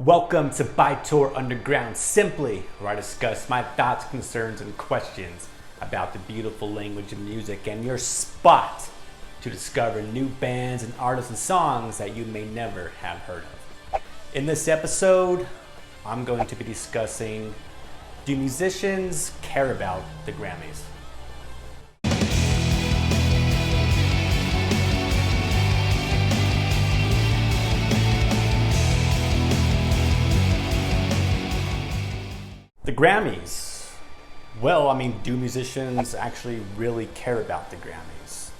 Welcome to Bytor Underground, simply where I discuss my thoughts, concerns, and questions about the beautiful language of music and your spot to discover new bands and artists and songs that you may never have heard of. In this episode, I'm going to be discussing, do musicians care about the Grammys? The Grammys. Well, do musicians actually really care about the Grammys?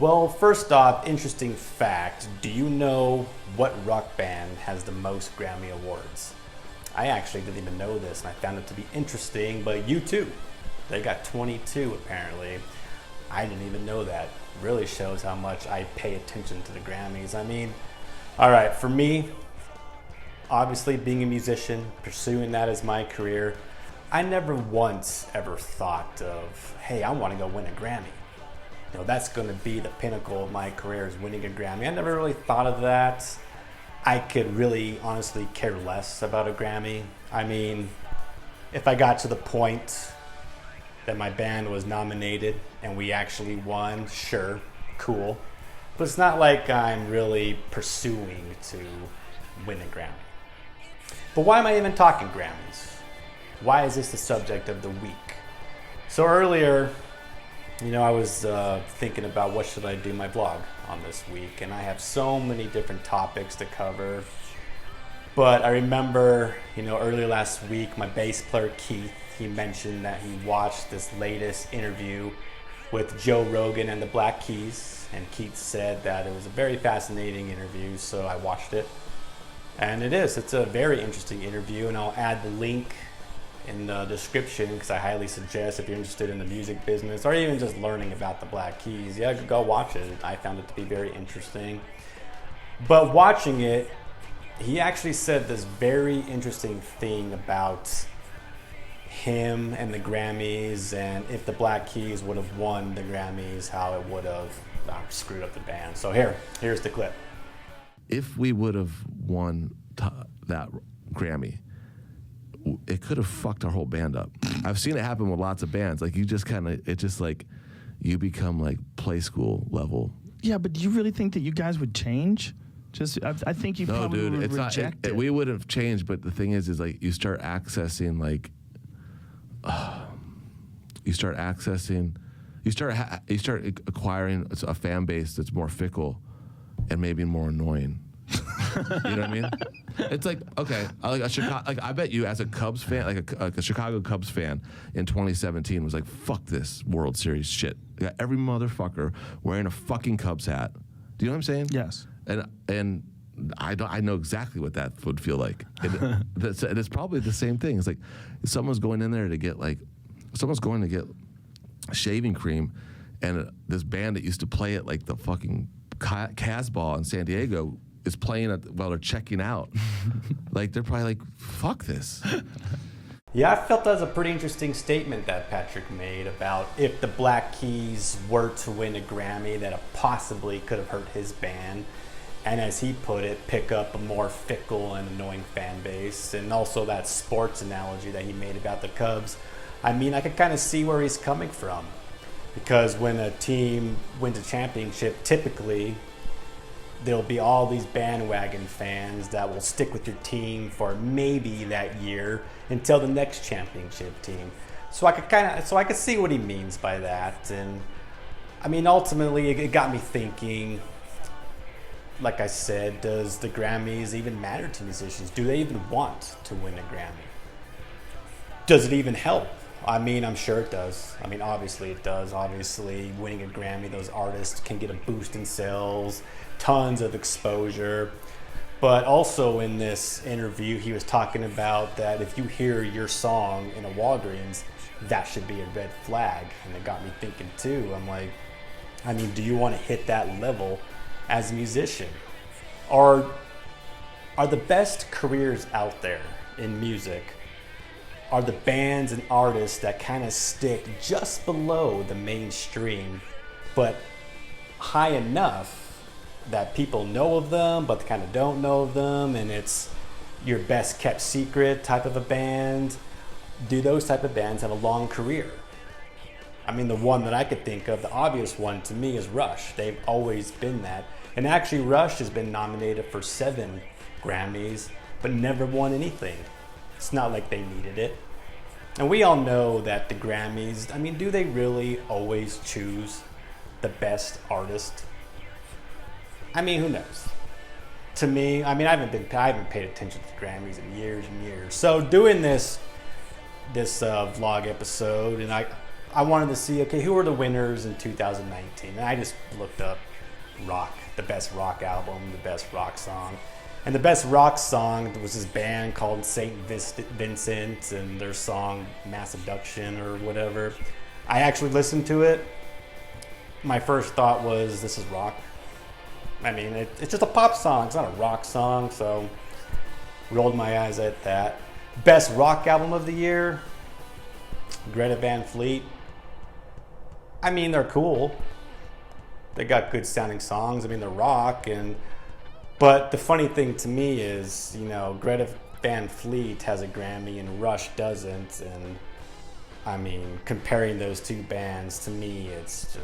Well, first off, interesting fact, do you know what rock band has the most Grammy awards? I actually didn't even know this, and I found it to be interesting, but U2, they got 22 apparently. I didn't even know that. Really shows how much I pay attention to the Grammys. All right, for me, obviously being a musician, pursuing that as my career, I never once ever thought of, hey, I want to go win a Grammy. That's going to be the pinnacle of my career, is winning a Grammy. I never really thought of that. I could really honestly care less about a Grammy. If I got to the point that my band was nominated and we actually won, sure, cool. But it's not like I'm really pursuing to win a Grammy. But why am I even talking Grammys? Why is this the subject of the week? So earlier, I was thinking about what should I do my vlog on this week, and I have so many different topics to cover. But I remember, earlier last week, my bass player Keith, he mentioned that he watched this latest interview with Joe Rogan and the Black Keys, and Keith said that it was a very fascinating interview, so I watched it. And it's a very interesting interview, and I'll add the link in the description because I highly suggest, if you're interested in the music business or even just learning about the Black Keys, go watch it. I found it to be very interesting. But watching it, he actually said this very interesting thing about him and the Grammys, and if the Black Keys would have won the Grammys, how it would have screwed up the band. So here's the clip. If we would have won that Grammy, it could have fucked our whole band up. I've seen it happen with lots of bands. Like, you become like play school level. Yeah, but do you really think that you guys would change? I think you probably would reject it. We wouldn't have changed, but the thing is like you start accessing you start acquiring a fan base that's more fickle and maybe more annoying. You know what I mean? It's like, okay, I bet you as a Cubs fan, like a Chicago Cubs fan in 2017 was like, fuck this World Series shit. You got every motherfucker wearing a fucking Cubs hat. Do you know what I'm saying? Yes. And I know exactly what that would feel like. And it's probably the same thing. It's like someone's going in there to get shaving cream, and this band that used to play at like the fucking Casbah in San Diego is playing while they're checking out. Like, they're probably like, fuck this. Yeah, I felt that was a pretty interesting statement that Patrick made about if the Black Keys were to win a Grammy, that it possibly could have hurt his band. And as he put it, pick up a more fickle and annoying fan base. And also that sports analogy that he made about the Cubs. I could kind of see where he's coming from. Because when a team wins a championship, typically there'll be all these bandwagon fans that will stick with your team for maybe that year until the next championship team. So I could see what he means by that. And ultimately it got me thinking, like I said, does the Grammys even matter to musicians? Do they even want to win a Grammy? Does it even help? I'm sure it does. Obviously it does. Obviously, winning a Grammy, those artists can get a boost in sales, tons of exposure. But also in this interview, he was talking about that if you hear your song in a Walgreens, that should be a red flag. And it got me thinking too. I'm like, do you want to hit that level as a musician? Are the best careers out there in music are the bands and artists that kind of stick just below the mainstream, but high enough that people know of them, but kind of don't know of them, and it's your best kept secret type of a band? Do those type of bands have a long career? I mean, the one that I could think of, the obvious one to me is Rush. They've always been that. And actually, Rush has been nominated for 7 Grammys, but never won anything. It's not like they needed it. And we all know that the Grammys, I mean, do they really always choose the best artist? I mean, who knows? To me, I mean, I haven't paid attention to the Grammys in years and years. So doing this vlog episode, and I wanted to see, okay, who are the winners in 2019? And I just looked up rock, the best rock album, the best rock song. And the best rock song was this band called St. Vincent and their song Mass Abduction or whatever. I actually listened to it. My first thought was, this is rock. I mean, it's just a pop song. It's not a rock song, so rolled my eyes at that. Best rock album of the year, Greta Van Fleet. I mean, they're cool. They got good sounding songs. I mean, they're rock, but the funny thing to me is, you know, Greta Van Fleet has a Grammy and Rush doesn't. And I mean, comparing those two bands, to me, it's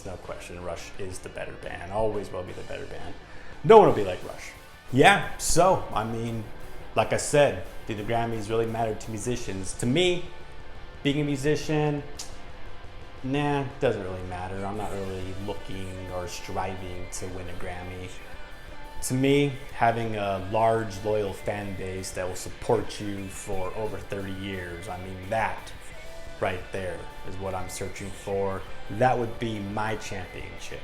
no question. Rush is the better band. Always will be the better band. No one will be like Rush. Yeah, so, I mean, like I said, do the Grammys really matter to musicians? To me, being a musician, nah, doesn't really matter. I'm not really looking or striving to win a Grammy. To me, having a large, loyal fan base that will support you for over 30 years, I mean, that right there is what I'm searching for. That would be my championship.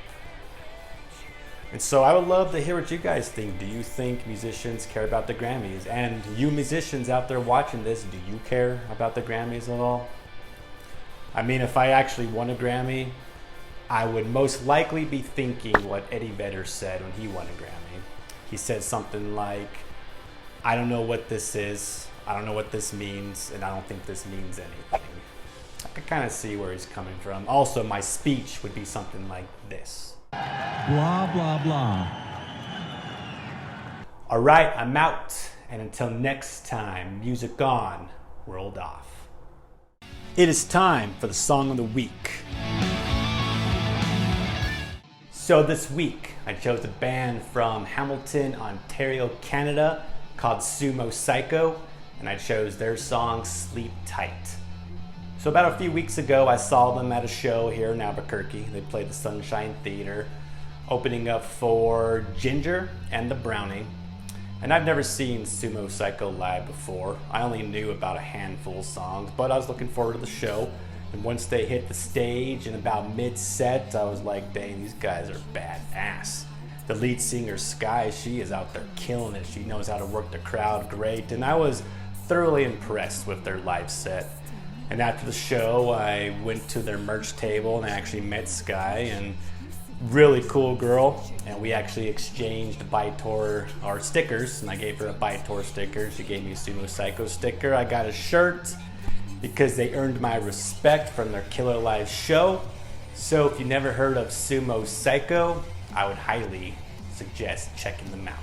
And so I would love to hear what you guys think. Do you think musicians care about the Grammys? And you musicians out there watching this, do you care about the Grammys at all? I mean, if I actually won a Grammy, I would most likely be thinking what Eddie Vedder said when he won a Grammy. He said something like, I don't know what this is, I don't know what this means, and I don't think this means anything. I could kind of see where he's coming from. Also, my speech would be something like this. Blah, blah, blah. All right, I'm out. And until next time, music on, world off. It is time for the Song of the Week. So this week, I chose a band from Hamilton, Ontario, Canada, called Sumo Cyco, and I chose their song, Sleep Tight. So about a few weeks ago, I saw them at a show here in Albuquerque. They played the Sunshine Theater, opening up for Ginger and the Brownie. And I've never seen Sumo Cyco live before. I only knew about a handful of songs, but I was looking forward to the show. And once they hit the stage in about mid-set, I was like, dang, these guys are badass. The lead singer, Sky, she is out there killing it. She knows how to work the crowd great. And I was thoroughly impressed with their live set. And after the show, I went to their merch table and I actually met Sky, and really cool girl. And we actually exchanged Bytor, our stickers, and I gave her a Bytor sticker. She gave me a Sumo Cyco sticker. I got a shirt because they earned my respect from their killer live show. So if you never heard of Sumo Cyco, I would highly suggest checking them out.